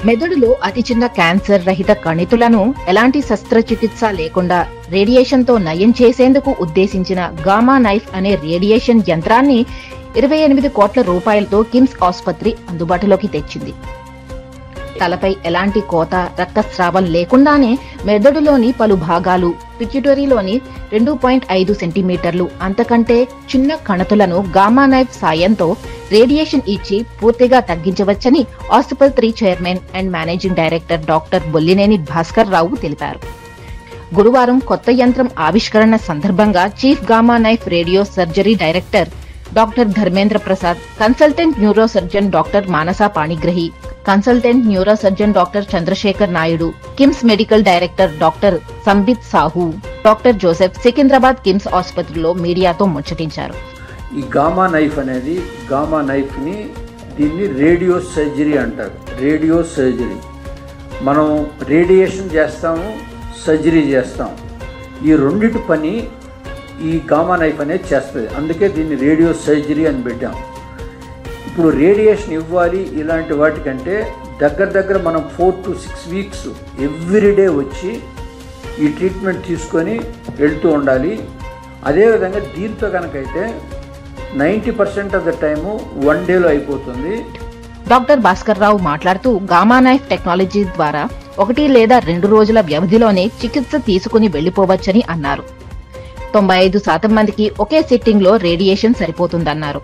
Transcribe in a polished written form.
మెదడులో అతి చిన్న క్యాన్సర్ రహిత కణితులను ఎలాంటి శస్త్రచికిత్స లేకుండా రేడియేషన్ తో నయం చేసేందుకు ఉద్దేశించిన గామా నైఫ్ అనే రేడియేషన్ యంత్రాన్ని 28 కోట్ల రూపాయలతో కిమ్స్ ఆసుపత్రి అందుబాటులోకి తెచ్చింది. తలపై ఎలాంటి కోత, రక్తస్రావం లేకుండానే మెదడులోని పలు భాగాలు, పిట్యూటరీలోని 2.5 సెంటీమీటర్లు అంతకంటే చిన్న కణతులను గామా నైఫ్ సాయంతో రేడియేషన్ ఇచ్చి పూర్తిగా తగ్గించవచ్చని ఆసుపత్రి chairman and managing director doctor Bollineni Bhaskar Rao తెలిపారు. గురువారం కొత్త యంత్రం ఆవిష్కరణ సందర్భంగా chief gamma knife radiosurgery director doctor Dharmendra Prasad, consultant neurosurgeon doctor Manasa Panigrahi, consultant neurosurgeon doctor Chandrashekar Naidu, KIMS medical director doctor Sambit Sahu, doctor Joseph Secunderabad KIMS ఆసుపత్రిలో మీడియాతో ముచ్చటించారు. ఈ గామా నైఫ్ అనేది గామా నైఫ్ని దీన్ని రేడియో సర్జరీ అంటారు. రేడియో సర్జరీ మనం రేడియేషన్ చేస్తాము, సర్జరీ చేస్తాం. ఈ రెండిటి పని ఈ గామా నైఫ్ అనేది చేస్తుంది. అందుకే దీన్ని రేడియో సర్జరీ అని పెట్టాం. ఇప్పుడు రేడియేషన్ ఇవ్వాలి ఇలాంటి వాటికంటే దగ్గర మనం 4 to 6 వీక్స్ ఎవ్రీడే వచ్చి ఈ ట్రీట్మెంట్ తీసుకొని వెళ్తూ ఉండాలి. అదేవిధంగా దీంతో కనుకైతే 90% ఆఫ్ ద టైము 1 డేలో అయిపోతుంది. డాక్టర్ భాస్కర్ రావు మాట్లాడుతూ గామా నైఫ్ టెక్నాలజీ ద్వారా 1 లేదా 2 రోజుల వ్యవధిలోనే చికిత్స తీసుకుని వెళ్లిపోవచ్చని అన్నారు. 95% మందికి ఒకే సిట్టింగ్ లో రేడియేషన్ సరిపోతుందన్నారు.